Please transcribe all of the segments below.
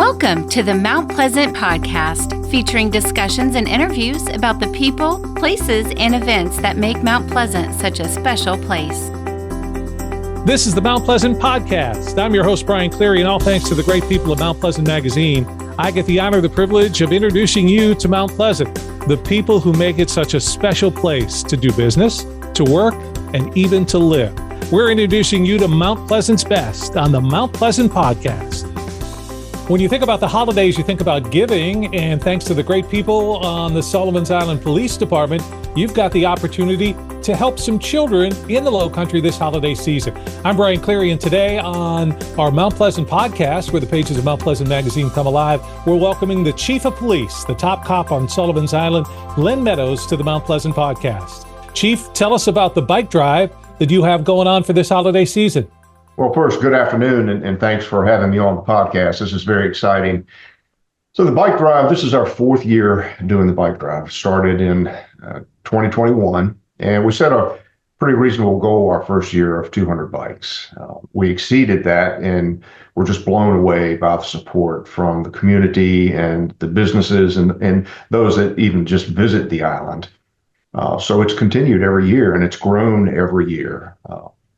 Welcome to the Mount Pleasant Podcast, featuring discussions and interviews about the people, places, and events that make Mount Pleasant such a special place. This is the Mount Pleasant Podcast. I'm your host, Brian Cleary, and all thanks to the great people of Mount Pleasant Magazine, I get the honor, the privilege of introducing you to Mount Pleasant, the people who make it such a special place to do business, to work, and even to live. We're introducing you to Mount Pleasant's best on the Mount Pleasant Podcast. When you think about the holidays, you think about giving, and thanks to the great people on the Sullivan's Island Police Department, you've got the opportunity to help some children in the Lowcountry this holiday season. I'm Brian Cleary, and today on our Mount Pleasant Podcast, where the pages of Mount Pleasant Magazine come alive, we're welcoming the Chief of Police, the top cop on Sullivan's Island, Brian Meadows, to the Mount Pleasant Podcast. Chief, tell us about the bike drive that you have going on for this holiday season. Well, first, good afternoon, and thanks for having me on the podcast. This is very exciting. So the bike drive, this is our fourth year doing the bike drive. Started in 2021, and we set a pretty reasonable goal our first year of 200 bikes. We exceeded that, and we're just blown away by the support from the community and the businesses and those that even just visit the island. So it's continued every year, and it's grown every year.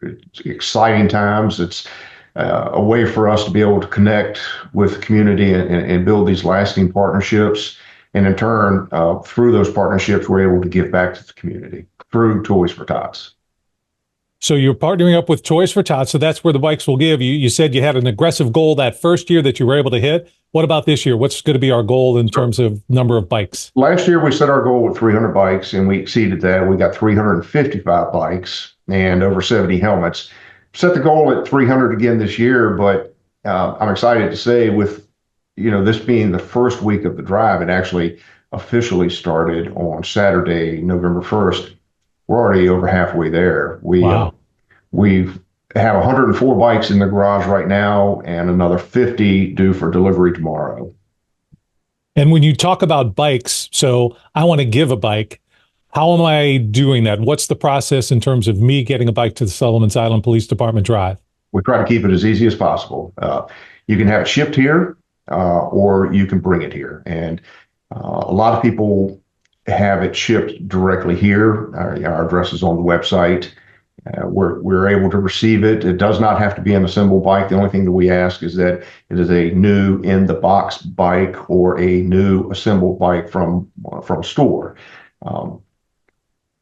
It's exciting times. It's a way for us to be able to connect with the community and build these lasting partnerships. And in turn, through those partnerships, we're able to give back to the community through Toys for Tots. So you're partnering up with Toys for Tots, so that's where the bikes will give. You said you had an aggressive goal that first year that you were able to hit. What about this year? What's going to be our goal in terms of number of bikes? Last year, we set our goal with 300 bikes, and we exceeded that. We got 355 bikes and over 70 helmets. Set the goal at 300 again this year, but I'm excited to say with, this being the first week of the drive, it actually officially started on Saturday, November 1st. We're already over halfway there. Wow. We have 104 bikes in the garage right now and another 50 due for delivery tomorrow. And when you talk about bikes, so I want to give a bike, how am I doing that? What's the process in terms of me getting a bike to the Sullivan's Island Police Department drive? We try to keep it as easy as possible. You can have it shipped here or you can bring it here. And a lot of people have it shipped directly here. Our address is on the website. We're able to receive it. It does not have to be an assembled bike. The only thing that we ask is that it is a new in-the-box bike or a new assembled bike from a store.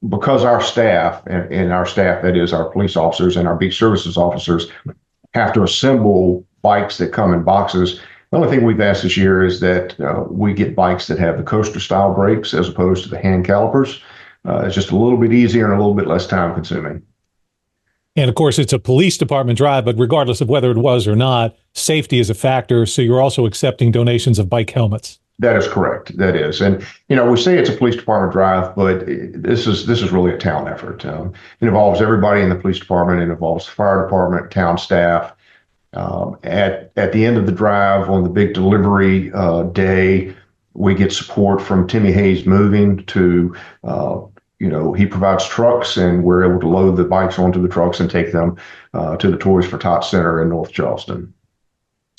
Because our staff, and our staff, that is our police officers and our beach services officers, have to assemble bikes that come in boxes, the only thing we've asked this year is that we get bikes that have the coaster-style brakes as opposed to the hand calipers. It's just a little bit easier and a little bit less time-consuming. And of course, it's a police department drive, but regardless of whether it was or not, safety is a factor. So you're also accepting donations of bike helmets. That is correct. That is. And, we say it's a police department drive, but this is really a town effort. It involves everybody in the police department. It involves the fire department, town staff. At the end of the drive on the big delivery day, we get support from Timmy Hayes Moving to, he provides trucks, and we're able to load the bikes onto the trucks and take them to the Toys for Tots Center in North Charleston.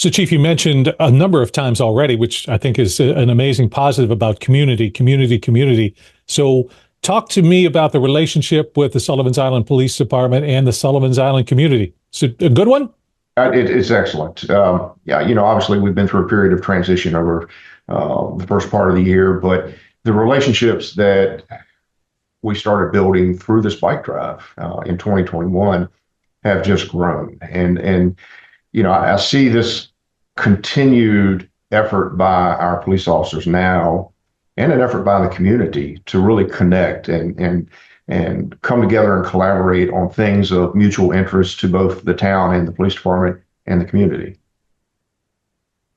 So, Chief, you mentioned a number of times already, which I think is an amazing positive about community. So talk to me about the relationship with the Sullivan's Island Police Department and the Sullivan's Island community. Is it a good one? It's excellent. Obviously we've been through a period of transition over the first part of the year, but the relationships that we started building through this bike drive in 2021 have just grown. And I see this continued effort by our police officers now and an effort by the community to really connect and come together and collaborate on things of mutual interest to both the town and the police department and the community.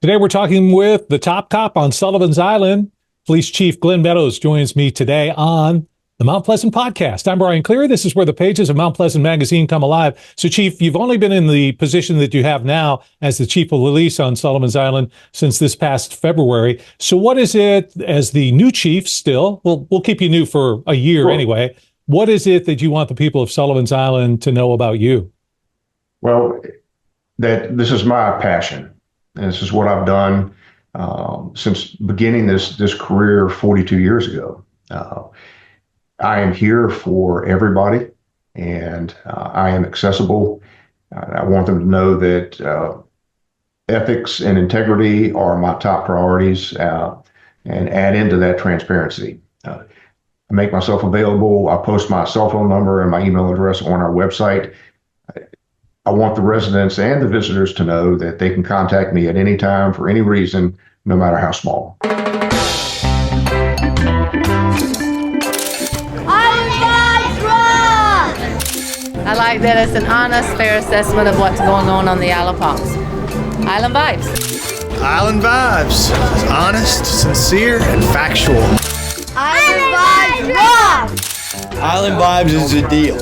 Today, we're talking with the top cop on Sullivan's Island. Police Chief Brian Meadows joins me today on the Mount Pleasant Podcast. I'm Brian Cleary. This is where the pages of Mount Pleasant Magazine come alive. So, Chief, you've only been in the position that you have now as the Chief of Police on Sullivan's Island since this past February. So what is it, as the new chief still, we'll keep you new for a year anyway, what is it that you want the people of Sullivan's Island to know about you? Well, that this is my passion. And this is what I've done since beginning this career 42 years ago. I am here for everybody, and I am accessible. I want them to know that ethics and integrity are my top priorities, and add into that transparency. I make myself available. I post my cell phone number and my email address on our website. I want the residents and the visitors to know that they can contact me at any time for any reason, no matter how small. I like that it's an honest, fair assessment of what's going on the Isle of Palms. Island Vibes. Island Vibes. Honest, sincere, and factual. Island Vibes rock! Island Vibes is the deal.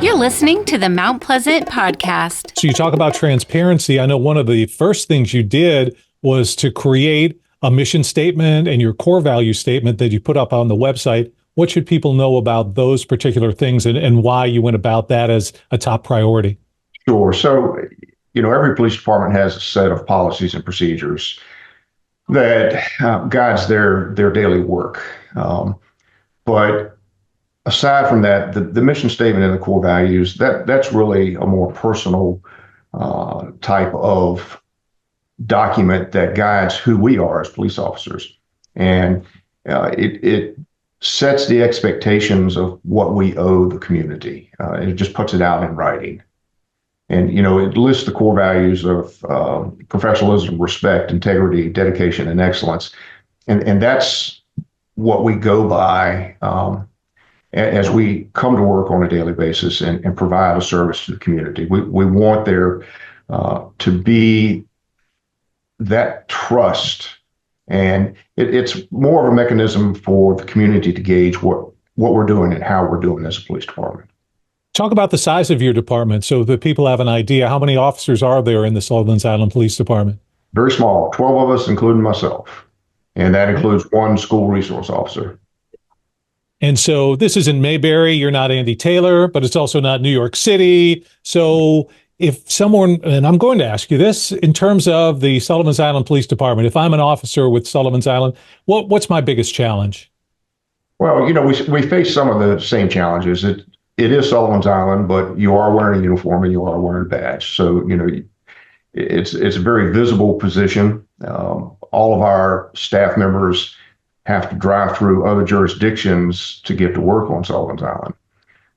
You're listening to the Mount Pleasant Podcast. So you talk about transparency. I know one of the first things you did was to create a mission statement and your core value statement that you put up on the website. What should people know about those particular things and why you went about that as a top priority? Sure. So, every police department has a set of policies and procedures that guides their daily work. But aside from that, the mission statement and the core values, that's really a more personal type of document that guides who we are as police officers. And it sets the expectations of what we owe the community. And it just puts it out in writing. And, it lists the core values of professionalism, respect, integrity, dedication, and excellence. And that's what we go by as we come to work on a daily basis and provide a service to the community. We want there to be that trust. And it's more of a mechanism for the community to gauge what we're doing and how we're doing as a police department. Talk about the size of your department so that people have an idea. How many officers are there in the Sullivan's Island Police Department? Very small, 12 of us, including myself. And that includes one school resource officer. And so this isn't Mayberry. You're not Andy Taylor, but it's also not New York City. So if someone, and I'm going to ask you this, in terms of the Sullivan's Island Police Department, if I'm an officer with Sullivan's Island, what's my biggest challenge? Well, we face some of the same challenges. It is Sullivan's Island, but you are wearing a uniform and you are wearing a badge. So, it's a very visible position. All of our staff members have to drive through other jurisdictions to get to work on Sullivan's Island.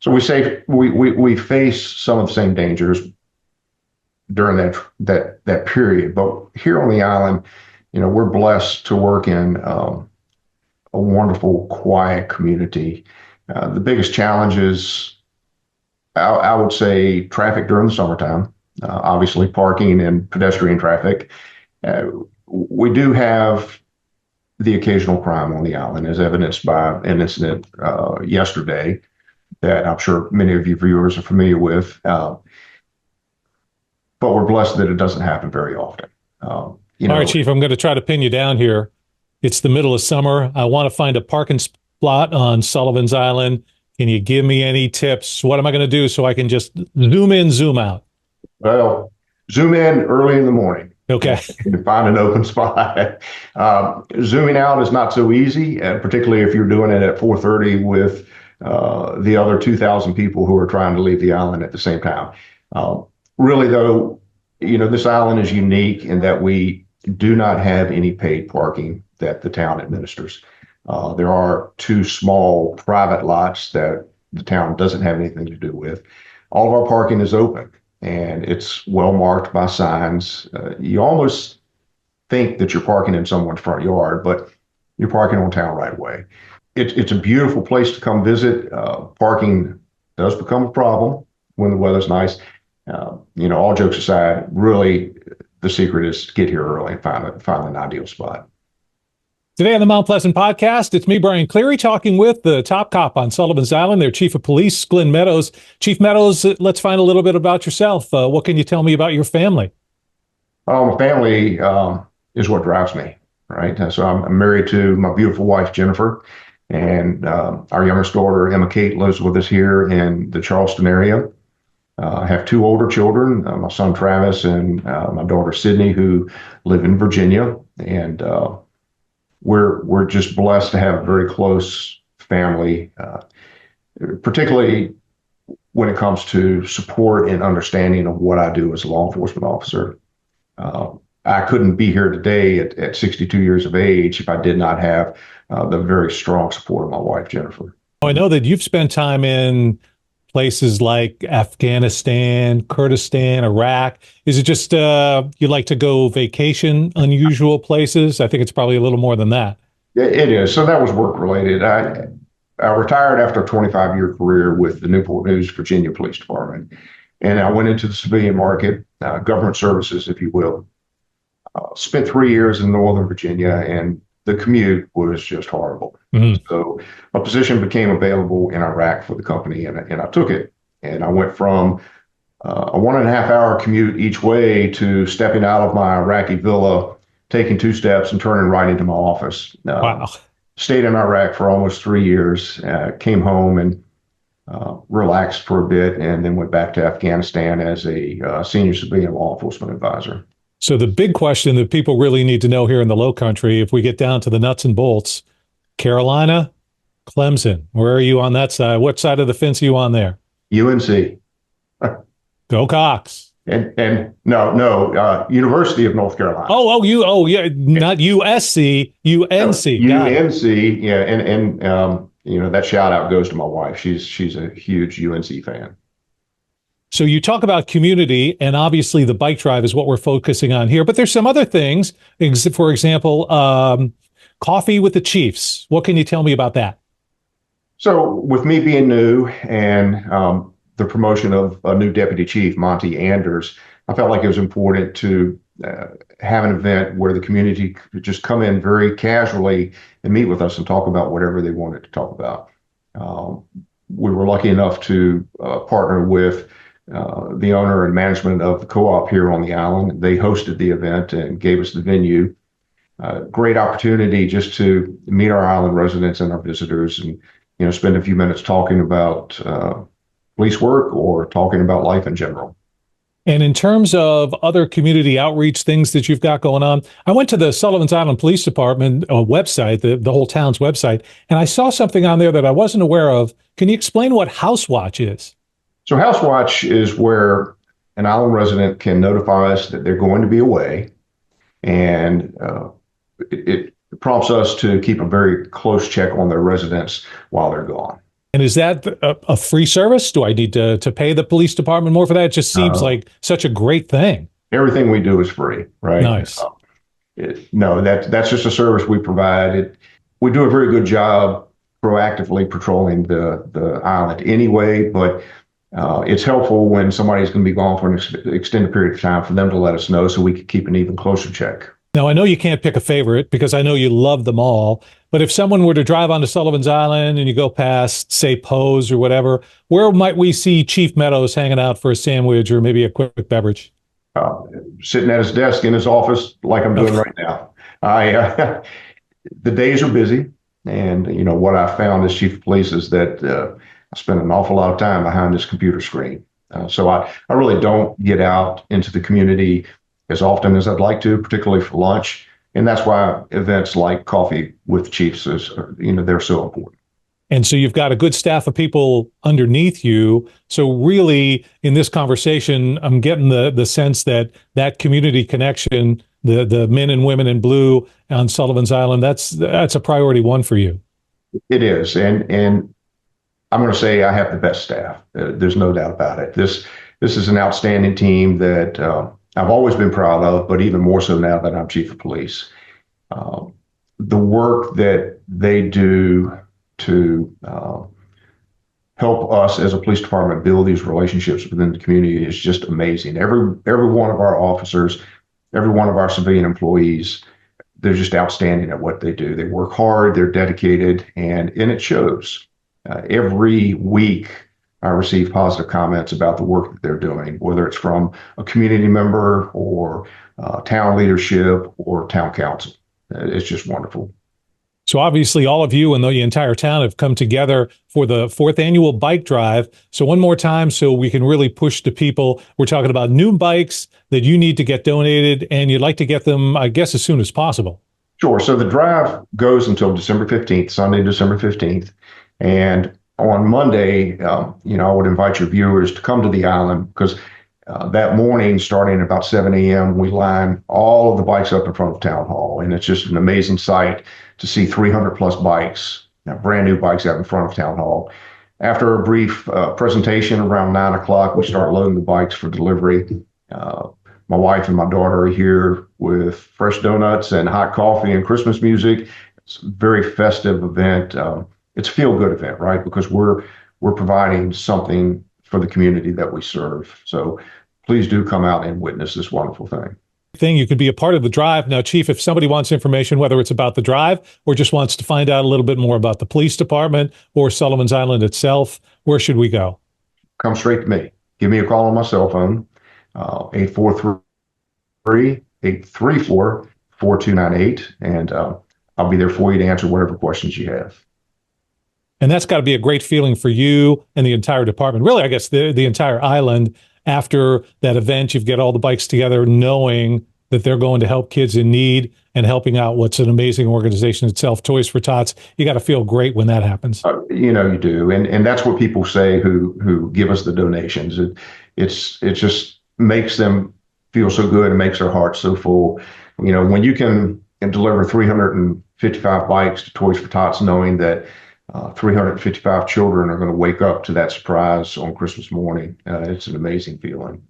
So we face some of the same dangers during that period. But here on the island, we're blessed to work in a wonderful, quiet community. The biggest challenge is, I would say, traffic during the summertime, obviously parking and pedestrian traffic. We do have the occasional crime on the island, as evidenced by an incident yesterday that I'm sure many of you viewers are familiar with. But we're blessed that it doesn't happen very often. All right, Chief, I'm going to try to pin you down here. It's the middle of summer. I want to find a parking spot on Sullivan's Island. Can you give me any tips? What am I going to do so I can just zoom in, zoom out? Well, zoom in early in the morning. Okay. And find an open spot. Zooming out is not so easy, particularly if you're doing it at 4:30 with the other 2,000 people who are trying to leave the island at the same time. Really, though, this island is unique in that we do not have any paid parking that the town administers. There are 2 small private lots that the town doesn't have anything to do with. All of our parking is open, and it's well marked by signs. You almost think that you're parking in someone's front yard, but you're parking on town right away. It's a beautiful place to come visit. Parking does become a problem when the weather's nice. All jokes aside, really the secret is to get here early and find an ideal spot. Today on the Mount Pleasant Podcast, it's me, Brian Cleary, talking with the top cop on Sullivan's Island, their Chief of Police, Glenn Meadows. Chief Meadows, let's find a little bit about yourself. What can you tell me about your family? My family is what drives me, right? So I'm married to my beautiful wife, Jennifer, and our youngest daughter, Emma Kate, lives with us here in the Charleston area. I have two older children, my son Travis and my daughter Sydney, who live in Virginia, and we're just blessed to have a very close family, particularly when it comes to support and understanding of what I do as a law enforcement officer. I couldn't be here today at 62 years of age if I did not have the very strong support of my wife, Jennifer. I know that you've spent time in places like Afghanistan, Kurdistan, Iraq. Is it just you like to go vacation, unusual places? I think it's probably a little more than that. It is. So that was work related. I retired after a 25-year career with the Newport News, Virginia Police Department. And I went into the civilian market, government services, if you will. Spent 3 years in Northern Virginia, and the commute was just horrible. Mm-hmm. So a position became available in Iraq for the company, and I took it. And I went from a 1.5-hour commute each way to stepping out of my Iraqi villa, taking 2 steps and turning right into my office. Wow. Stayed in Iraq for almost 3 years, came home and relaxed for a bit, and then went back to Afghanistan as a senior civilian law enforcement advisor. So the big question that people really need to know here in the Low Country, if we get down to the nuts and bolts, Carolina, Clemson, where are you on that side? What side of the fence are you on there? UNC. Go Cox. And no, University of North Carolina. Yeah, not USC, UNC. UNC, yeah, and that shout out goes to my wife. She's a huge UNC fan. So you talk about community, and obviously the bike drive is what we're focusing on here. But there's some other things. For example, coffee with the Chiefs. What can you tell me about that? So with me being new and the promotion of a new deputy chief, Monty Anders, I felt like it was important to have an event where the community could just come in very casually and meet with us and talk about whatever they wanted to talk about. We were lucky enough to partner with the owner and management of the co-op here on the island. They hosted the event and gave us the venue. Great opportunity just to meet our island residents and our visitors, and spend a few minutes talking about police work or talking about life in general. And in terms of other community outreach things that you've got going on, I went to the Sullivan's Island Police Department website, the whole town's website, and I saw something on there that I wasn't aware of. Can you explain what House Watch is? So House Watch is where an island resident can notify us that they're going to be away, and it prompts us to keep a very close check on their residents while they're gone. And is that a free service? Do I need to pay the police department more for that? It just seems like such a great thing. Everything we do is free, right? Nice. That's just a service we provide. We do a very good job proactively patrolling the island anyway, but it's helpful when somebody's going to be gone for an extended period of time for them to let us know so we can keep an even closer check. Now, I know you can't pick a favorite because I know you love them all, but if someone were to drive onto Sullivan's Island and you go past, say, Poe's or whatever, where might we see Chief Meadows hanging out for a sandwich or maybe a quick beverage? Sitting at his desk in his office like I'm doing right now. The days are busy, and what I found as chief of police is that I spend an awful lot of time behind this computer screen. So I really don't get out into the community as often as I'd like to, particularly for lunch. And that's why events like Coffee with Chiefs they're so important. And so you've got a good staff of people underneath you. So really, in this conversation, I'm getting the sense that community connection, the men and women in blue on Sullivan's Island, that's a priority one for you. It is. And I'm going to say I have the best staff. There's no doubt about it. This is an outstanding team that I've always been proud of, but even more so now that I'm chief of police. The work that they do to help us as a police department build these relationships within the community is just amazing. Every one of our officers, every one of our civilian employees, they're just outstanding at what they do. They work hard, they're dedicated, and it shows. Every week, I receive positive comments about the work that they're doing, whether it's from a community member or town leadership or town council. It's just wonderful. So obviously all of you and the entire town have come together for the 4th annual bike drive. So one more time, so we can really push to people. We're talking about new bikes that you need to get donated, and you'd like to get them, I guess, as soon as possible. Sure. So the drive goes until December 15th, Sunday, December 15th. And on Monday, I would invite your viewers to come to the island because that morning, starting at about 7 a.m., we line all of the bikes up in front of Town Hall. And it's just an amazing sight to see 300 plus bikes, brand new bikes out in front of Town Hall. After a brief presentation around 9 o'clock, we start loading the bikes for delivery. My wife and my daughter are here with fresh donuts and hot coffee and Christmas music. It's a very festive event. It's a feel-good event, right? Because we're providing something for the community that we serve. So please do come out and witness this wonderful thing. You could be a part of the drive. Now, Chief, if somebody wants information, whether it's about the drive or just wants to find out a little bit more about the police department or Sullivan's Island itself, where should we go? Come straight to me. Give me a call on my cell phone, 843-834-4298, and I'll be there for you to answer whatever questions you have. And that's got to be a great feeling for you and the entire department. Really, I guess the entire island. After that event, you get all the bikes together knowing that they're going to help kids in need and helping out what's an amazing organization itself, Toys for Tots. You got to feel great when that happens. You do. And that's what people say who give us the donations. It just makes them feel so good and makes their hearts so full. When you can deliver 355 bikes to Toys for Tots, knowing that 355 children are going to wake up to that surprise on Christmas morning. It's an amazing feeling.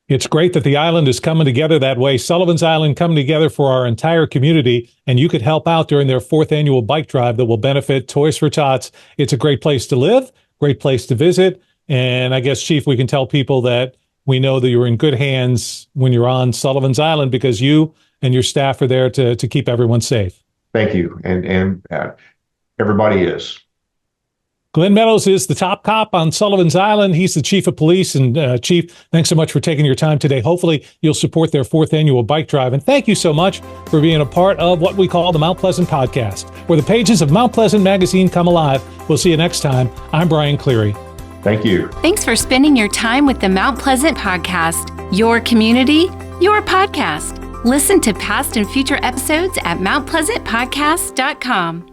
It's great that the island is coming together that way. Sullivan's Island coming together for our entire community, and you could help out during their 4th annual bike drive that will benefit Toys for Tots. It's a great place to live, great place to visit. And I guess, Chief, we can tell people that we know that you're in good hands when you're on Sullivan's Island because you and your staff are there to keep everyone safe. Thank you. And everybody is. Glenn Meadows is the top cop on Sullivan's Island. He's the chief of police. And Chief, thanks so much for taking your time today. Hopefully you'll support their 4th annual bike drive. And thank you so much for being a part of what we call the Mount Pleasant Podcast, where the pages of Mount Pleasant Magazine come alive. We'll see you next time. I'm Brian Cleary. Thank you. Thanks for spending your time with the Mount Pleasant Podcast, your community, your podcast. Listen to past and future episodes at mountpleasantpodcast.com.